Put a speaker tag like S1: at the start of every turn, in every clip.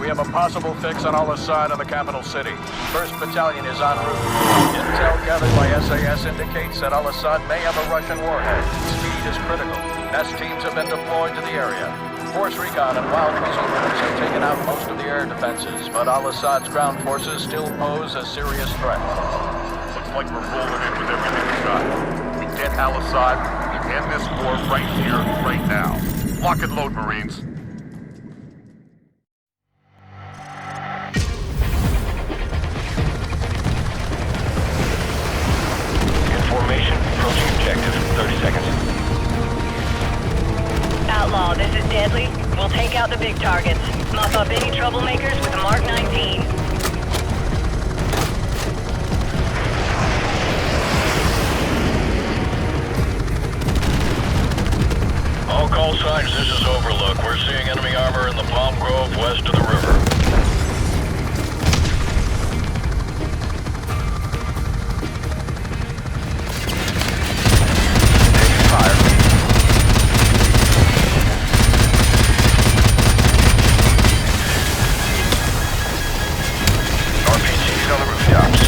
S1: We have a possible fix on Al-Assad in the capital city. 1st Battalion is en route. Intel gathered by SAS indicates that Al-Assad may have a Russian warhead. Speed is critical. Nest teams have been deployed to the area. Force recon and wild weasel groups have taken out most of the air defenses, but Al-Assad's ground forces still pose a serious threat.
S2: Looks like we're rolling in with everything we got. We get Al-Assad, we end this war right here, right now. Lock and load, Marines.
S3: Information, approaching objective, 30 seconds.
S4: Outlaw, this is Deadly. We'll take out the big targets. Mop up any troublemakers with a Mark 19.
S3: All call signs, this is Overlook. We're seeing enemy armor in the Palm Grove west of the river. Taking fire. RPGs on the rooftops.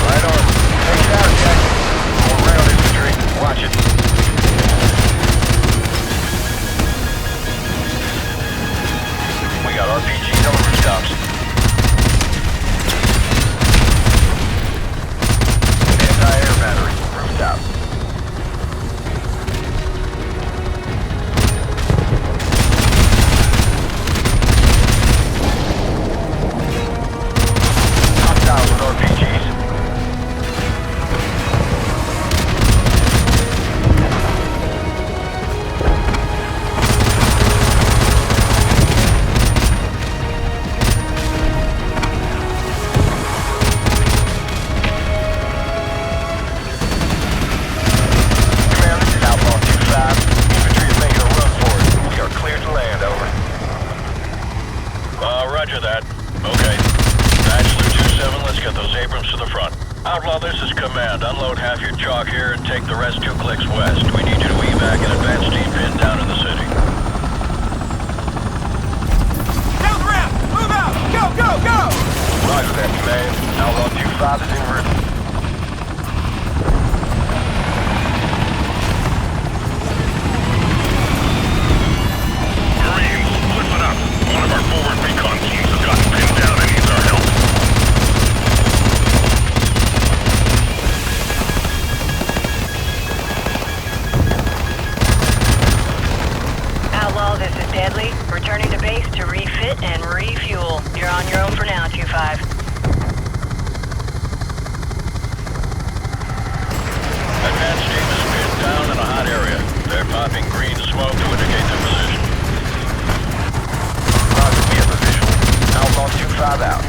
S3: Right on. Take it out, Jack. More rail infantry. Watch it. We got RPGs on the rooftops. Anti-air battery. Rooftop. Hostiles with RPGs. Command, this is Outlaw 2-5. Infantry is making a run for it. We are cleared to land, over. Roger that. Okay. Bachelor 2-7, let's get those Abrams to the front. Outlaw, this is Command. Unload half your chalk here and take the rest 2 clicks west. We need you to evac an advanced team pinned down in the city.
S5: Down the ramp! Move out! Go, go, go!
S3: Roger that, Command. Outlaw 2-5 is en route.
S2: Marines, listen up. One of our forward recon teams has gotten pinned down and needs our help.
S4: Outlaw, this is Deadly. Returning to base to refit and refuel. You're on your own for now, 2-5.
S3: Advanced team is pinned down in a hot area. They're popping green smoke to indicate their position. Roger, we have a visual. Outlaw 2-5 out.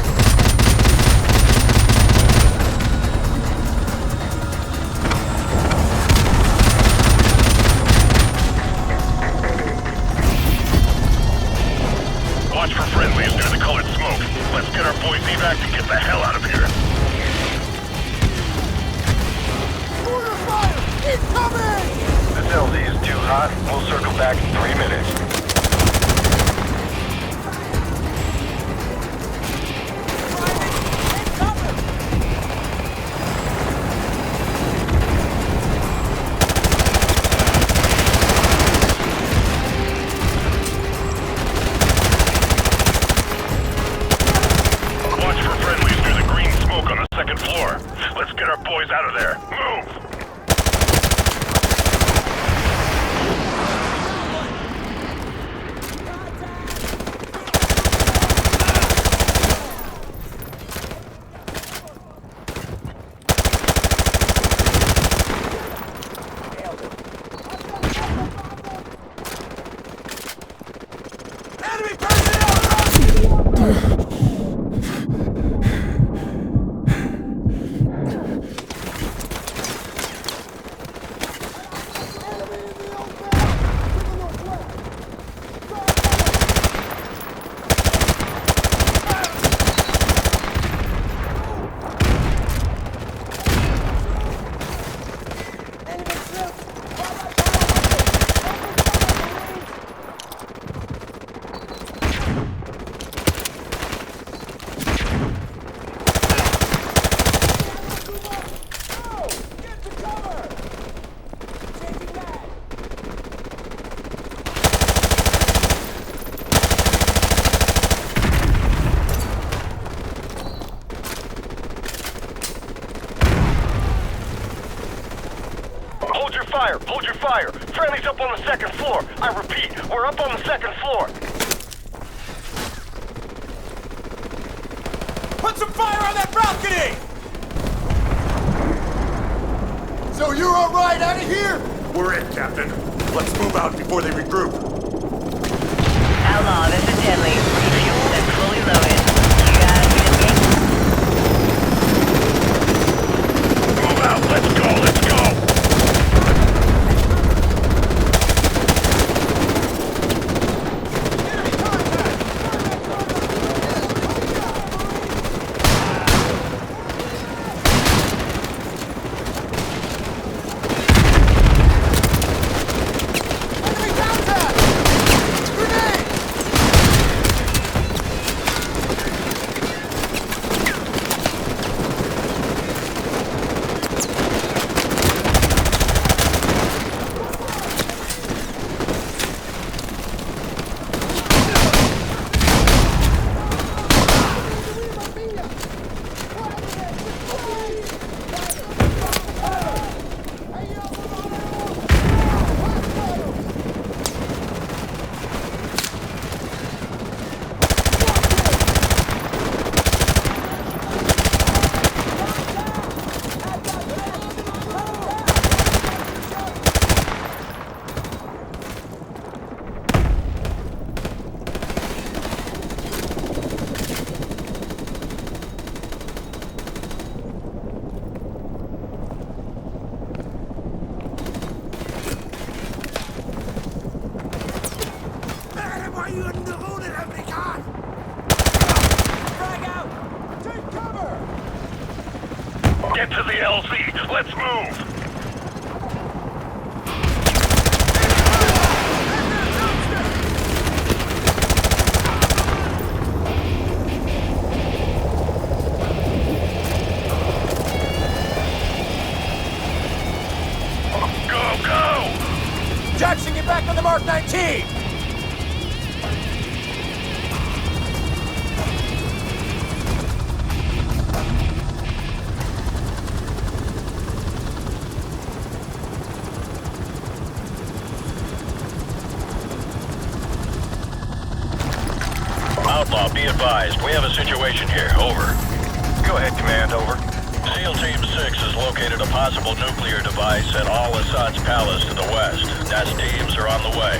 S2: Watch for friendlies near the colored smoke. Let's get our boys evac and get the hell out of here.
S5: Mortar fire! Incoming!
S3: This LZ is too hot. We'll circle back in 3 minutes.
S2: Watch for friendlies near the green smoke on the 2nd floor. Let's get our boys out of there. Move!
S5: Enemy personnel!
S3: fire! Hold your fire! Friendly's up on the second floor! I repeat, we're up on the second floor!
S5: Put some fire on that balcony!
S6: So you're all right out of here?
S2: We're in, Captain. Let's move out before they regroup.
S4: Outlaw, this is Deadly. Refueled and fully loaded. You guys with me?
S2: Move out! Let's go! Let's go!
S5: Enemy contact! Grenade! Frag out! Take cover!
S2: Get to the LZ! Let's move! Go, go!
S5: Jackson, get back on the Mark 19!
S3: Outlaw, be advised. We have a situation here. Over. Go ahead, Command. Over. SEAL Team 6 has located a possible nuclear device at Al-Assad's palace to the west. NAS teams are on the way.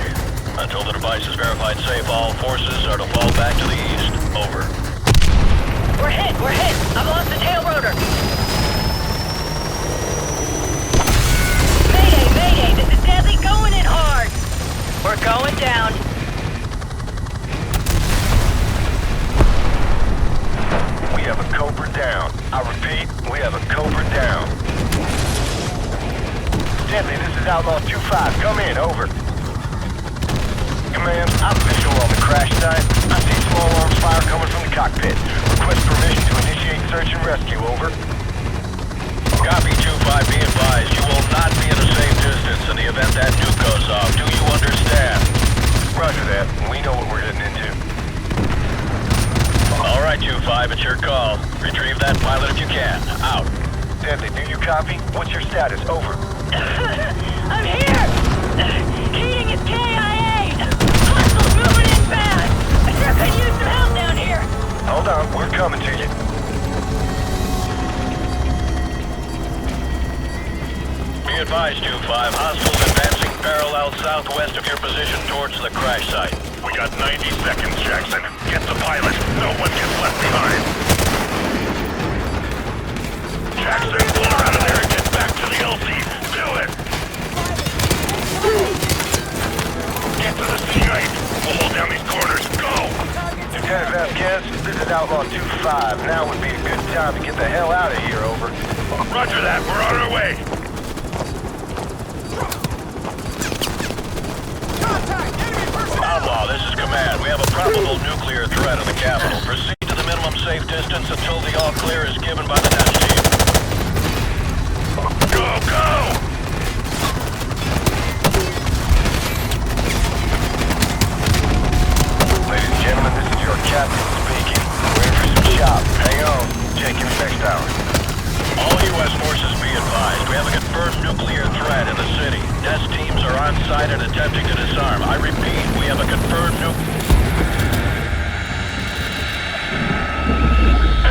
S3: Until the device is verified safe, all forces are to fall back to the east. Over.
S4: We're hit! We're hit! I've lost the tail rotor! Mayday! Mayday! This is Deadly going in hard! We're going down.
S3: We have a Cobra down. I repeat, we have a Cobra down. Deadly, this is Outlaw 2-5. Come in, over. Command, I'm visual on the crash site. I see small arms fire coming from the cockpit. Request permission to initiate search and rescue, over. Copy 2-5, be advised. You will not be at a safe distance in the event that nuke goes off. Do you understand? Roger that. We know what we're getting into. All right, 2-5, it's your call. Retrieve that pilot if you can. Out. Deadly, do you copy? What's your status? Over.
S4: I'm here! Heating is KIA! Hostiles moving in fast! I sure could use some help down here!
S3: Hold on, we're coming to you. Be advised, 2-5. Hostiles advancing parallel southwest of your position towards the crash site.
S2: We got 90 seconds, Jackson. Get the pilot. No one gets left behind. Jackson, pull her out of there and get back to the LZ. Do it! Get to the C8. We'll hold down these corners. Go!
S3: Lieutenant Vasquez, this is Outlaw 2-5. Now would be a good time to get the hell out of here, over.
S2: Roger that. We're on our way.
S5: Contact! Enemy personnel!
S3: Outlaw, this is Command. We have a probable nuclear threat in the capital. Proceed to the minimum safe distance until the all-clear is given by the NAS team.
S2: Go, go!
S3: Ladies and gentlemen, this is your captain speaking. We're in for some chop. Hang on. Check in the next hour. All U.S. forces be advised. We have a confirmed nuclear threat in the city. Nest teams are on site and attempting to disarm. I repeat, we have a confirmed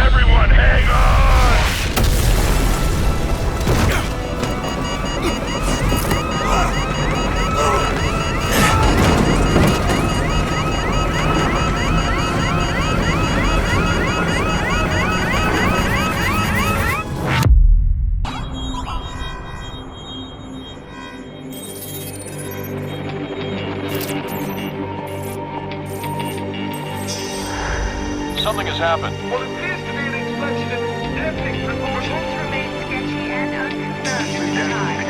S2: Everyone, hang on!
S1: Something has happened.
S7: What appears to be an explosion in epic proportions.
S4: Results remain sketchy and unconfirmed at this time.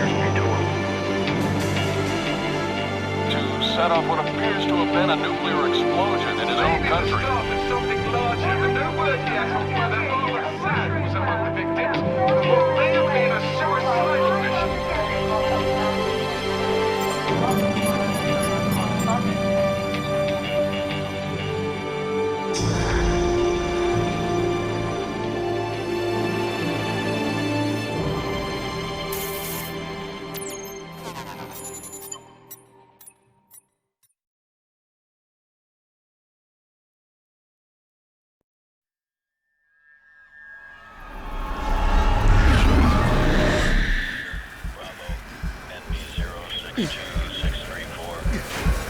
S1: To set off what appears to have been a nuclear explosion in his own
S7: Maybe
S1: country.
S7: the start of something larger, but no word yet on whether Al-Assad was among the victims, or what may have been a suicidal mission.
S3: Bravo, NB 062634,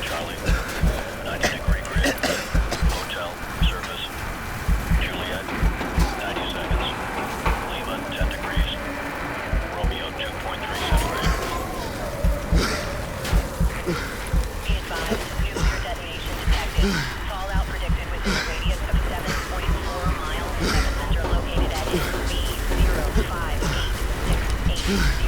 S3: Charlie, 90-degree grid, hotel, surface, Juliet, 90 seconds, Lima, 10 degrees, Romeo, 2.3 centigrade.
S4: Be advised, nuclear detonation detected. Fallout predicted within a radius of 7.4 miles. Epicenter located at NB 05868.